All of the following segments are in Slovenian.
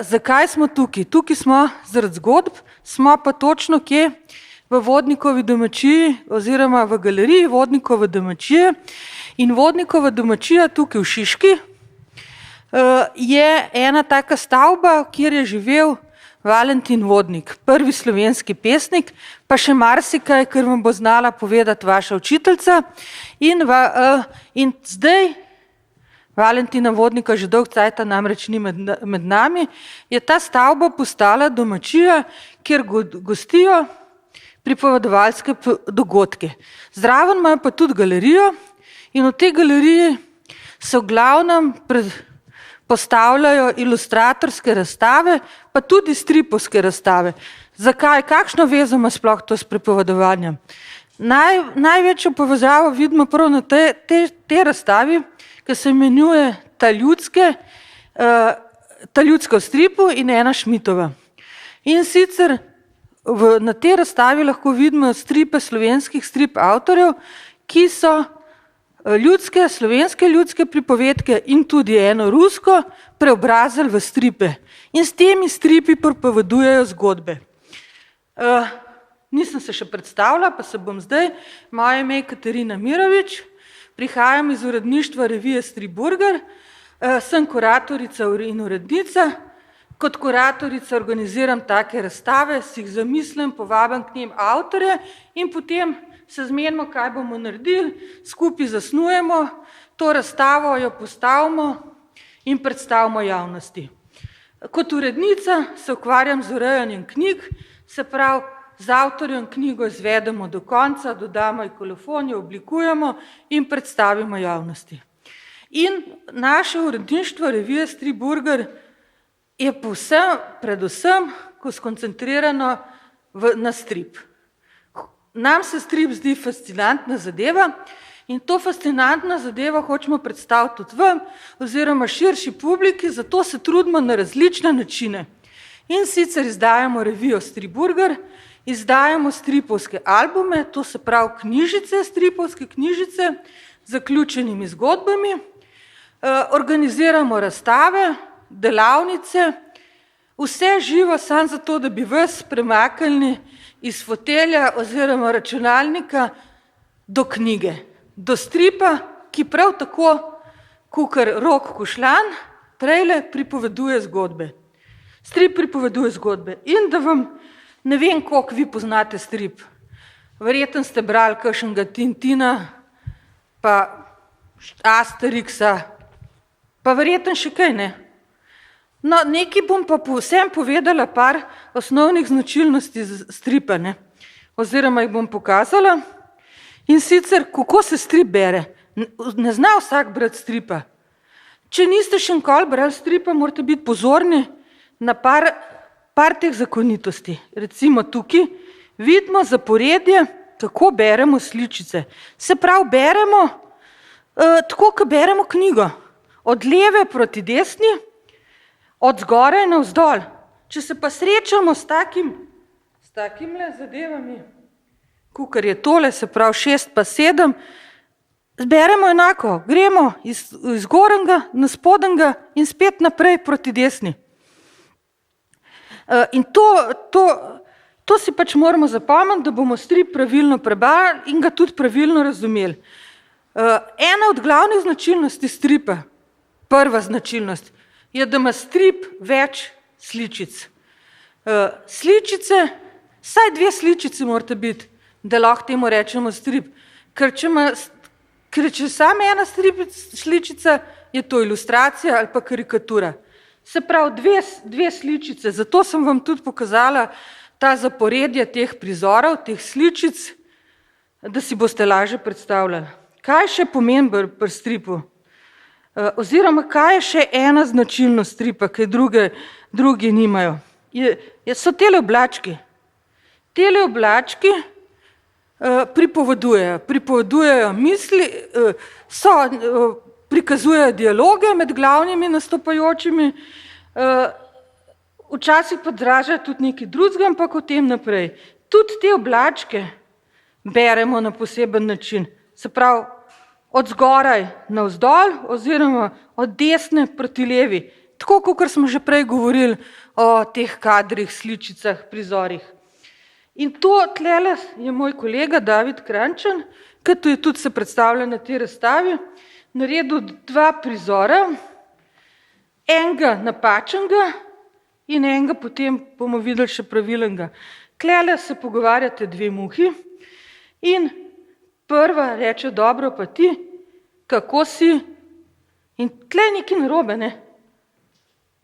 Zakaj smo tukaj? Tukaj smo zaradi zgodb, smo pa točno kje v Vodnikovi domačiji oziroma v galeriji Vodnikove domačije. In Vodnikova domačija tukaj v Šiški je ena taka stavba, kjer je živel Valentin Vodnik, prvi slovenski pesnik, pa še marsikaj, kar vam bo znala povedati vaša učiteljica. In zdaj, Valentina Vodnika že dolgo cajta namreč ni med nami, je ta stavba postala domačija, kjer gostijo pripovedovalske dogodke. Zraven imajo pa tudi galerijo in v tej galeriji se v glavnem postavljajo ilustratorske razstave, pa tudi stripovske razstave. Zakaj? Kakšno vezo ima sploh to s pripovedovanjem? Največjo povezavo vidimo prav na te razstavi, ki se imenuje Ta ljudska v stripu in Ena Šmitova. In sicer na tej razstavi lahko vidimo stripe slovenskih strip avtorjev, ki so slovenske ljudske pripovedke in tudi eno rusko preobrazili v stripe. In s temi stripi pripovedujejo zgodbe. Nisem se še predstavila, pa se bom zdaj. Moje ime je Katarina Mirović, prihajam iz uredništva revije Stripburger, sem kuratorica in urednica. Kot kuratorica organiziram take razstave, si jih zamislim, povabim k njim avtorje in potem se zmenimo, kaj bomo naredili, skupaj zasnujemo to razstavo, jo postavimo in predstavimo javnosti. Kot urednica se ukvarjam z urejanjem knjig, se pravi, z avtorjem knjigo izvedemo do konca, dodamo kolofon, jo oblikujemo in predstavimo javnosti. In naše uredništvo revije Stripburger je predvsem skoncentrirano na strip. Nam se strip zdi fascinantna zadeva in to fascinantna zadeva hočemo predstaviti tudi vam oziroma širši publiki, zato se trudimo na različne načine. In sicer izdajamo revijo Stripburger, izdajamo stripovske albume, to se pravi knjižice, stripovske knjižice z zaključenimi zgodbami, organiziramo razstave, delavnice, vse živo samo zato, da bi vas premaknili iz fotelja oziroma računalnika do knjige, do stripa, ki prav tako, kakor Rok Kušlan, prejle pripoveduje zgodbe. Strip pripoveduje zgodbe. In da vam, ne vem, koliko vi poznate strip. Verjetno ste brali kakšnega Tintina, pa Asterixa, pa verjetno še kaj, ne? No, nekaj bom pa vsem povedala par osnovnih značilnosti stripa, ne? Oziroma jih bom pokazala. In sicer, kako se strip bere. Ne zna vsak brati stripa. Če niste še nikoli brali stripa, morate biti pozorni na par teh zakonitosti. Recimo tukaj vidimo zaporedje, kako beremo sličice. Se pravi, beremo tako, kot beremo knjigo. Od leve proti desni, od zgoraj navzdol. Če se pa srečamo s takimle zadevami, kakor je tole, se pravi 6 pa 7, zberemo enako. Gremo iz zgornjega na spodnjega in spet naprej proti desni. In to si pač moramo zapomniti, da bomo strip pravilno prebrali in ga tudi pravilno razumeli. Ena od glavnih značilnosti stripa, prva značilnost, je, da ima strip več sličic. Sličice, vsaj 2 sličici morate biti, da lahko temu rečemo strip. Ker če samo ena sličica, je to ilustracija ali pa karikatura. Se pravi, 2 sličice, zato sem vam tudi pokazala ta zaporedje teh prizorov, teh sličic, da si boste lažje predstavljali. Kaj še pomeni pri stripu? Oziroma, kaj je še ena značilnost stripa, ki drugi nimajo? So tele oblački. Tele oblački pripovedujejo misli, prikazujejo dialoge med glavnimi nastopajočimi, včasih pa odražajo tudi nekaj drugega, ampak o tem naprej. Tudi te oblačke beremo na poseben način. Se pravi, od zgoraj navzdol oziroma od desne proti levi. Tako, kot smo že prej govorili o teh kadrih, sličicah, prizorih. In to tlele je moj kolega David Kranjčan, ki tu je tudi se predstavlja na tej razstavi, naredil 2 prizora, enega napačnega in enega potem bomo videli še pravilnega. Tlele se pogovarjate 2 muhi in prva reče, dobro pa ti, kako si, in tle je nekaj narobe, ne?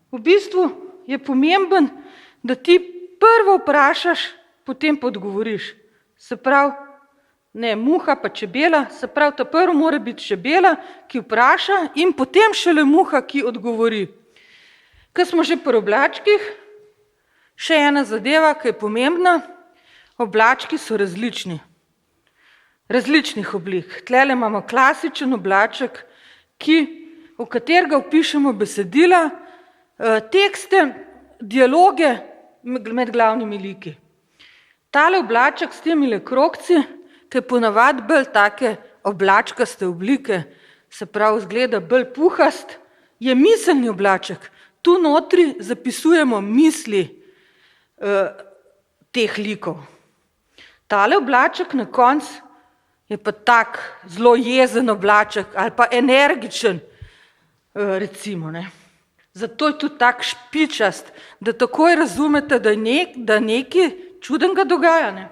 V bistvu je pomemben, da ti prvo vprašaš, potem pa odgovoriš. Se pravi, ne muha pa čebela, se pravi, ta prvo mora biti čebela, ki vpraša in potem šele muha, ki odgovori. Ko smo že pri oblačkih, še ena zadeva, ki je pomembna, oblački so različni. Različnih oblik. Tlele imamo klasičen oblaček, v katerega vpišemo besedila, tekste, dialoge med glavnimi liki. Tale oblaček s temi krogci, ki je ponavadi bolj take oblačkaste oblike, se pravi izgleda bolj puhast, je miselni oblaček. Tu notri zapisujemo misli teh likov. Tale oblaček na koncu je pa tak zelo jezen oblaček ali pa energičen, recimo. Ne. Zato je tudi tak špičast, da takoj razumete, da nekaj čudenega dogaja. Ne.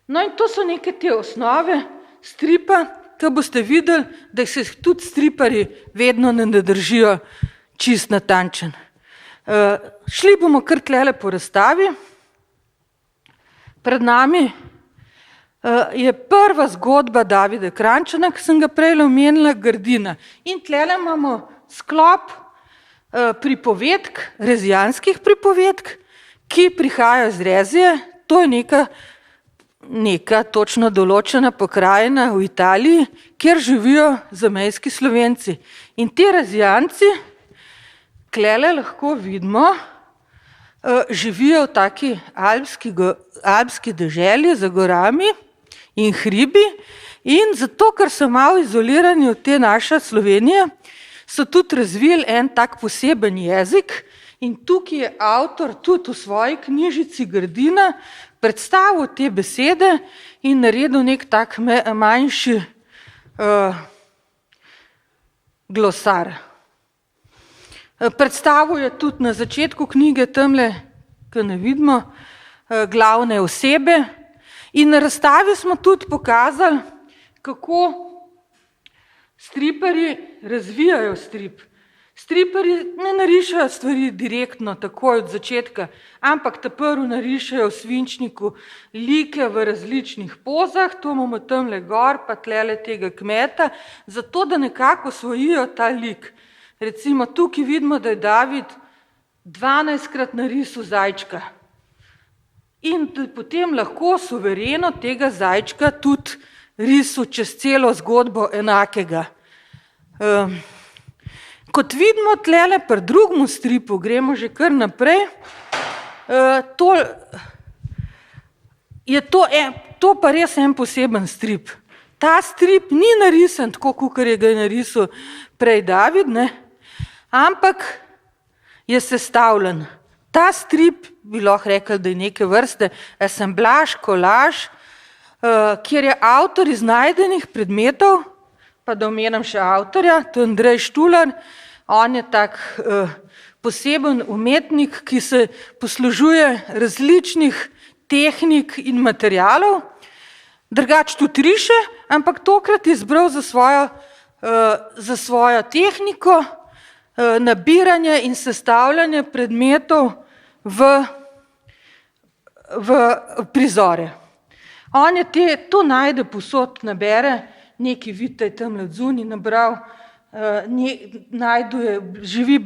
No in to so neke te osnove stripa, ki boste videli, da se tudi striparji vedno ne držijo čist natančen. Šli bomo kar tlele po razstavi. Pred nami je prva zgodba Davida Kranjčana, ki sem ga prej omenila, Grdina. In tlele imamo sklop pripovedk, rezijanskih pripovedk, ki prihajajo iz Rezije. To je neka točno določena pokrajina v Italiji, kjer živijo zamejski Slovenci. In ti Rezijanci, tlele lahko vidimo, živijo v taki alpski deželi za gorami in hribi in zato, ker so malo izolirani od te naše Slovenije, so tudi razvili en tak poseben jezik in tukaj je avtor tudi v svoji knjižici Grdina predstavil te besede in naredil nek tak manjši glosar. Predstavil je tudi na začetku knjige tamle, ki ne vidimo, glavne osebe in na razstavi smo tudi pokazali, kako striparji razvijajo strip. Striparji ne narišajo stvari direktno, takoj od začetka, ampak prvo narišajo v svinčniku like v različnih pozah, to imamo tamle gor, pa tlele tega kmeta, zato da nekako osvojijo ta lik. Recimo tukaj vidimo, da je David 12krat narisal zajčka in da potem lahko suvereno tega zajčka tudi risal čez celo zgodbo enakega. Kot vidimo tlele pri drugem stripu, gremo že kar naprej, je to pa res en poseben strip. Ta strip ni narisan tako, kakor je ga narisal prej David, ne? Ampak je sestavljen. Ta strip bi lahko rekel, da je neke vrste asemblaž, kolaž, kjer je avtor iz najdenih predmetov, pa da omenim še avtorja, to je Andrej Štular, on je tak poseben umetnik, ki se poslužuje različnih tehnik in materialov, drugače tudi riše, ampak tokrat je izbral za svojo tehniko nabiranje in sestavljanje predmetov v prizore. On je to najde posod, nabere, nekaj vidite tam zunaj nabral, živi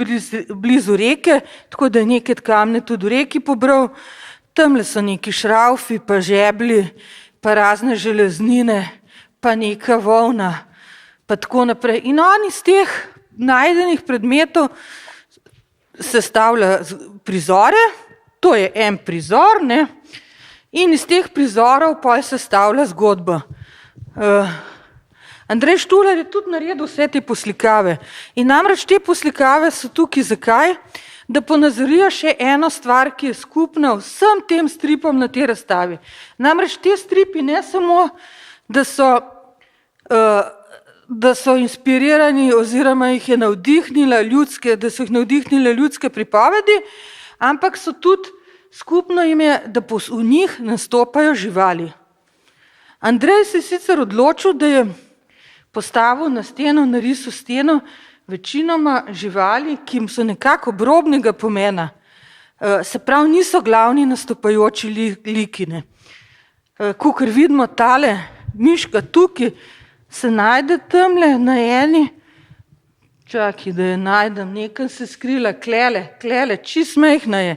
blizu reke, tako da je nekaj kamne tudi v reki pobral, tamle so neki šraufi, pa žeblji, pa razne železnine, pa neka volna, pa tako naprej. In on iz teh najdenih predmetov sestavlja prizore, to je en prizor, ne? In iz teh prizorov pa sestavlja zgodbo. Andrej Štular je tudi naredil vse te poslikave. In namreč te poslikave so tukaj zakaj? Da ponazorijo še eno stvar, ki je skupna vsem tem stripom na tej razstavi. Namreč te stripi ne samo, da so inspirirani oziroma jih je navdihnila ljudske pripovedi, ampak so tudi skupno jim je, da v njih nastopajo živali. Andrej se je sicer odločil, da je postavil na steno, narisal steno, večinoma živali, ki jim so nekako obrobnega pomena. Se pravi, niso glavni nastopajoči likine. Kakor vidimo tale miška tukaj, se najde tamle na eni, čakaj, da je najdem, nekaj se skrila, klele, čist mehna je.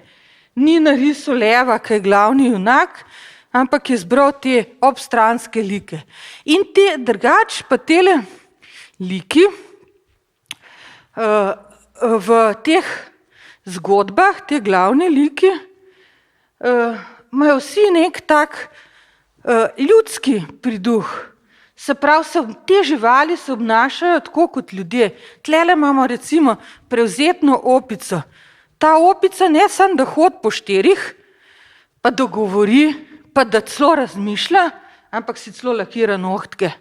Ni narisal leva, ki je glavni junak, ampak je zbral te obstranske like. In te drugač pa tele liki v teh zgodbah, te glavne liki, imajo vsi nek tak ljudski priduh. Se pravi, te živali se obnašajo tako kot ljudje. Tlele imamo recimo prevzetno opico. Ta opica ne samo, da hodi po štirih, pa da govori, pa da celo razmišlja, ampak si celo lakira nohtke.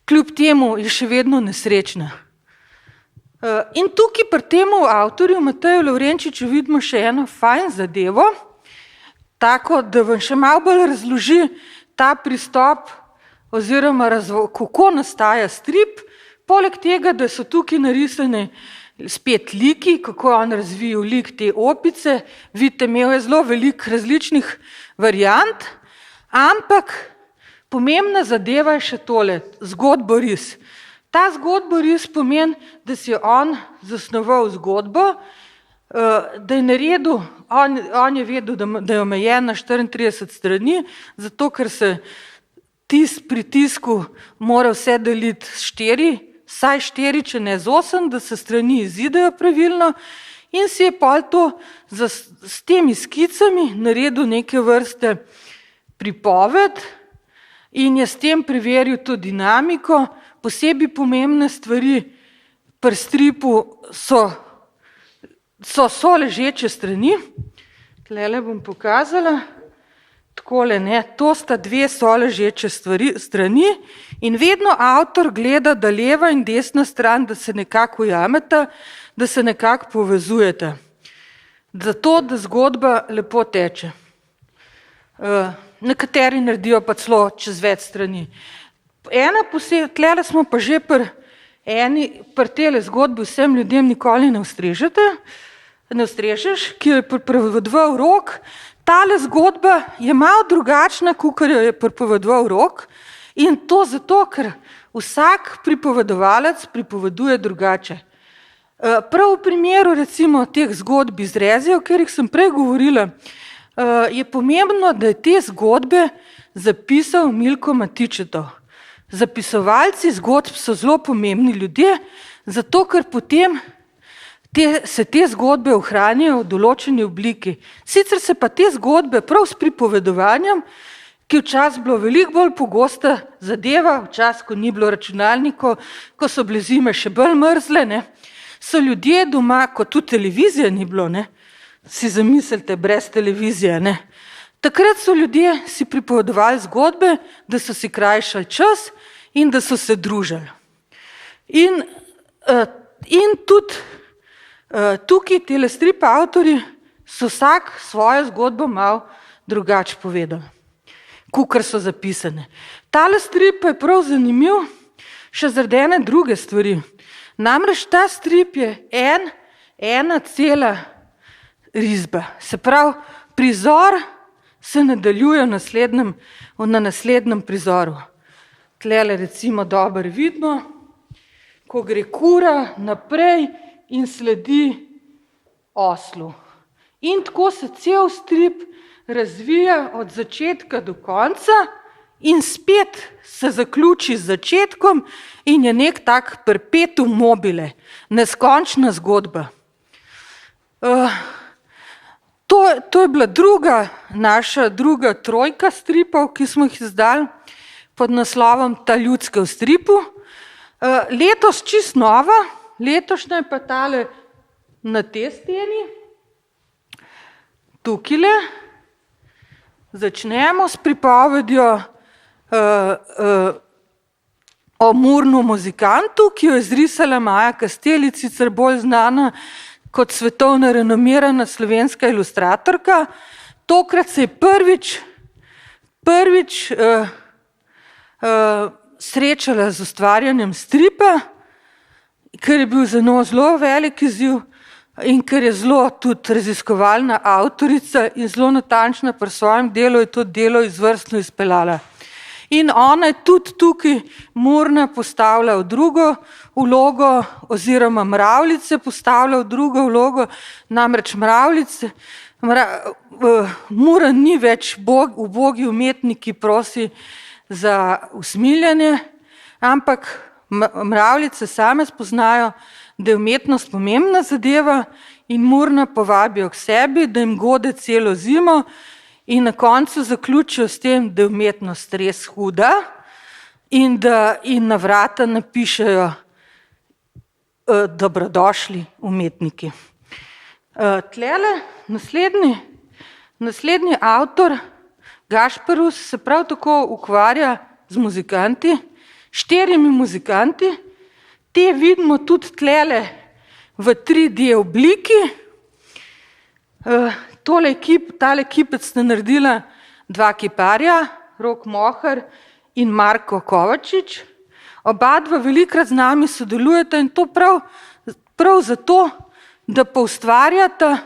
Kljub temu je še vedno nesrečna. In tukaj pri temu avtorju Mateju Lavrenčiču vidimo še eno fajn zadevo, tako da vam še malo bolj razloži ta pristop oziroma kako nastaja strip, poleg tega, da so tukaj narisane spet liki, kako je on razvijal lik te opice. Vidite, imel je zelo veliko različnih variant, ampak pomembna zadeva je še tole, zgodboris. Ta zgodboris pomeni, da si je on zasnoval zgodbo, da je naredil, on je vedel, da je omejen na 34 strani, zato ker se pri tisku mora vse deliti s 4, vsaj 4, če ne z 8, da se strani izidejo pravilno, in si je pol to s temi skicami naredil neke vrste pripoved in je s tem preveril to dinamiko. Posebej pomembne stvari pri stripu so ležeče strani. Tlele bom pokazala. Takole, ne, to sta dve soležeče strani in vedno avtor gleda, da leva in desna stran, da se nekako ujameta, da se nekako povezujeta. Zato, da zgodba lepo teče. Nekateri naredijo pa celo čez več strani. Tlele smo pa že pri tele zgodbi Vsem ljudem nikoli ne ustrežeš, ki jo je pripovedoval Rok. Tale zgodba je malo drugačna, kot jo je pripovedoval Rok, in to zato, ker vsak pripovedovalec pripoveduje drugače. Prav v primeru recimo teh zgodb iz Rezijev, o katerih sem prej govorila, je pomembno, da je te zgodbe zapisal Milko Matičetov. Zapisovalci zgodb so zelo pomembni ljudje, zato ker potem se te zgodbe ohranijo v določeni obliki. Sicer se pa te zgodbe prav s pripovedovanjem, ki včasih bilo veliko bolj pogosta zadeva, včasih, ko ni bilo računalnikov, ko so bile zime še bolj mrzle, ne, so ljudje doma, ko tudi televizije ni bilo, ne, si zamislite, brez televizije, ne. Takrat so ljudje si pripovedovali zgodbe, da so si krajšali čas in da so se družili. In tudi tukaj tele strip avtorji so vsak svojo zgodbo malo drugače povedali, kakor so zapisane. Tale strip je prav zanimiv še zaradi ene druge stvari. Namreč ta strip je ena cela risba. Se pravi, prizor se nadaljuje na naslednjem prizoru. Tlele recimo dobro vidimo, ko gre kura naprej in sledi oslu. In tako se cel strip razvija od začetka do konca in spet se zaključi z začetkom in je nek tak perpetuum mobile, neskončna zgodba. To je bila naša druga trojka stripov, ki smo jih izdali. pod naslovom Ta ljudska v stripu. Letos čist nova, letošnja je pa tale na tej steni. Tukajle začnemo s pripovedjo o Murnu muzikantu, ki jo je zrisala Maja Kastelic, sicer bolj znana kot svetovno renomirana slovenska ilustratorka. Tokrat se je prvič srečala z ustvarjanjem stripa, ker je bil za njo zelo velik izziv in ker je zelo tudi raziskovalna avtorica in zelo natančna pri svojem delu, je to delo izvrstno izpeljala. In ona je tudi tukaj Murna postavila v drugo vlogo oziroma Mravljice postavila v drugo vlogo, namreč Mravljice, Muran ni več ubogi umetnik, ki prosi za usmiljanje, ampak Mravljice same spoznajo, da je umetnost pomembna zadeva in Murna povabijo k sebi, da jim gode celo zimo in na koncu zaključijo s tem, da je umetnost res huda in da in na vrata napišejo dobrodošli umetniki. Tlele naslednji avtor Gašperus se prav tako ukvarja z muzikanti, 4 muzikanti. Te vidimo tudi tlele v 3D obliki. Tale kipec sta naredila 2 kiparja, Rok Mohar in Marko Kovačič. Oba dva velikrat z nami sodelujeta in to prav zato, da poustvarjata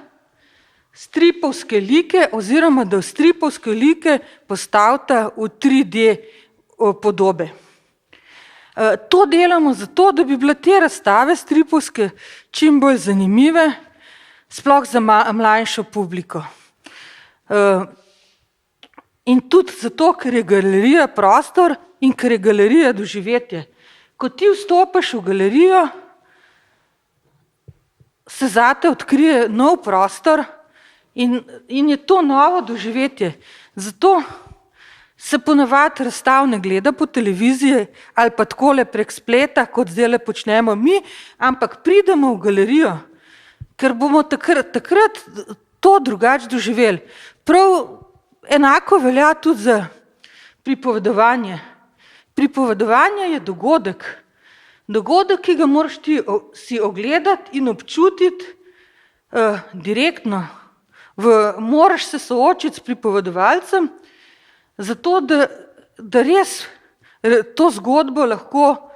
stripovske like oziroma da v stripovske like postavita v 3D podobe. To delamo zato, da bi bile te razstave stripovske čim bolj zanimive, sploh za mlajšo publiko. In tudi zato, ker je galerija prostor in ker je galerija doživetje. Ko ti vstopiš v galerijo, se zate odkrije nov prostor in je to novo doživetje. Zato se ponavadi razstav ne gleda po televiziji ali pa takole prek spleta, kot zdajle počnemo mi, ampak pridemo v galerijo, ker bomo takrat to drugače doživeli. Prav enako velja tudi za pripovedovanje. Pripovedovanje je dogodek. Dogodek, ki ga moraš ti si ogledati in občutiti direktno. Moraš se soočiti s pripovedovalcem, zato da res to zgodbo lahko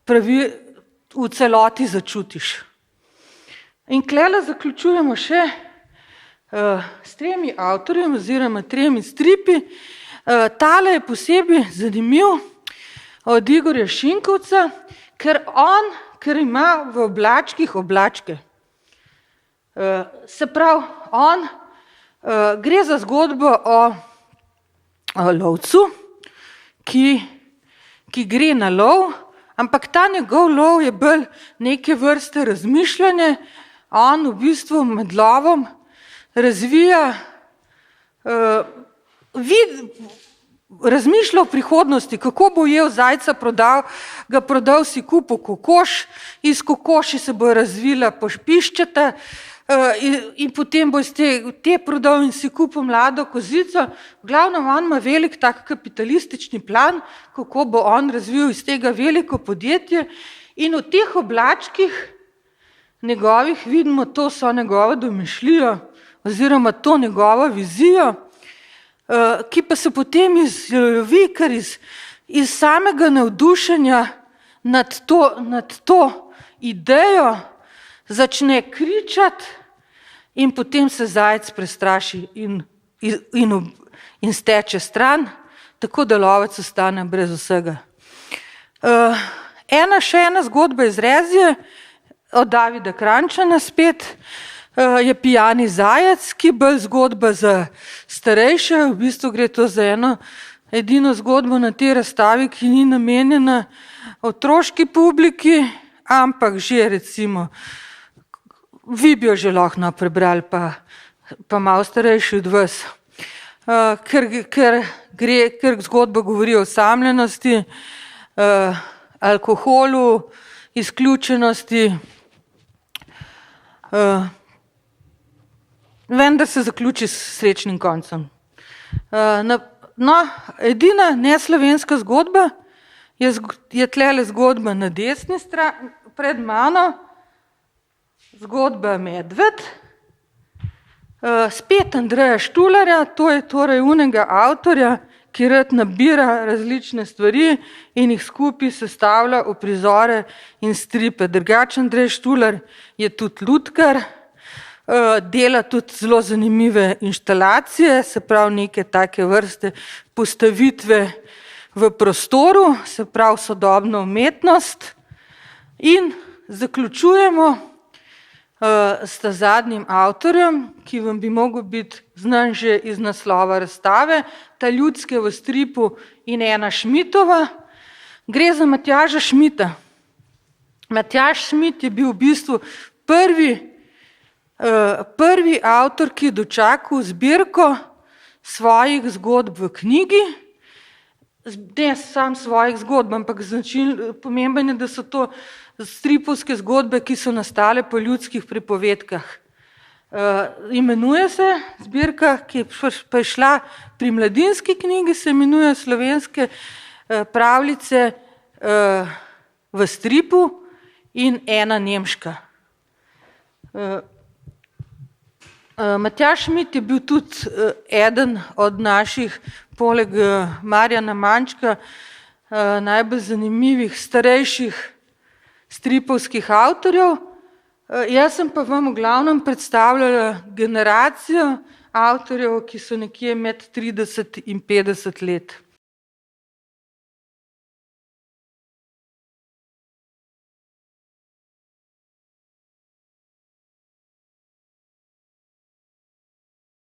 v celoti začutiš. In klele zaključujemo še s 3 avtorjem oziroma 3 stripi. Tale je posebej zanimiv od Igorja Šinkovca, ker ima v oblačkih oblačke. Se pravi, gre za zgodbo o lovcu, ki gre na lov, ampak ta njegov lov je bolj neke vrste razmišljanje. On v bistvu med lovom razvija, razmišlja o prihodnosti, kako bo ujel zajca, ga prodal, si kupil kokoš, iz kokoši se bo razvila pošpiščeta in potem bo iz te prodal in si kupil mlado kozico. V glavnem on ima velik tak kapitalistični plan, kako bo on razvil iz tega veliko podjetje in v teh oblačkih njegovih vidimo, to so njegovo domišljijo oziroma to njegovo vizijo, ki pa se potem izlovi, ker iz samega navdušenja nad to idejo začne kričati in potem se zajec prestraši in steče stran, tako da lovec ostane brez vsega. Še ena zgodba iz Rezije, od Davida Kranjčana spet, je Pijani zajec, ki je bolj zgodba za starejše, v bistvu gre to za edino zgodbo na tej razstavi, ki ni namenjena otroški publiki, ampak že recimo, vi bi jo že lahko prebrali, pa malo starejši od vas. ker zgodba govori o osamljenosti, alkoholu, izključenosti, vendar se zaključi s srečnim koncem. Edina neslovenska zgodba je tlele zgodba na desni strani, pred mano, zgodba Medved, spet Andreja Štularja, to je torej unega avtorja, ki rad nabira različne stvari in jih skupaj sestavlja v prizore in stripe. Drugače Andrej Štular je tudi lutkar, dela tudi zelo zanimive inštalacije, se pravi neke take vrste postavitve v prostoru, se pravi sodobno umetnost. In zaključujemo s zadnjim avtorjem, ki vam bi mogel biti znan že iz naslova razstave, Ta ljudske v stripu in Ena Šmitova. Gre za Matjaža Šmita. Matjaž Šmit je bil v bistvu prvi avtor, ki je dočakal zbirko svojih zgodb v knjigi, ne sam svojih zgodb, ampak pomemben je, da so to stripovske zgodbe, ki so nastale po ljudskih pripovedkah. Imenuje se zbirka, ki pa je šla pri Mladinski knjigi, se imenuje Slovenske pravljice v stripu in Ena nemška. Matjaž Šmit je bil tudi eden od naših, poleg Marjana Mančka, najbolj zanimivih starejših stripovskih avtorjev. Jaz sem pa vam v glavnem predstavljala generacijo avtorjev, ki so nekje med 30 in 50 let.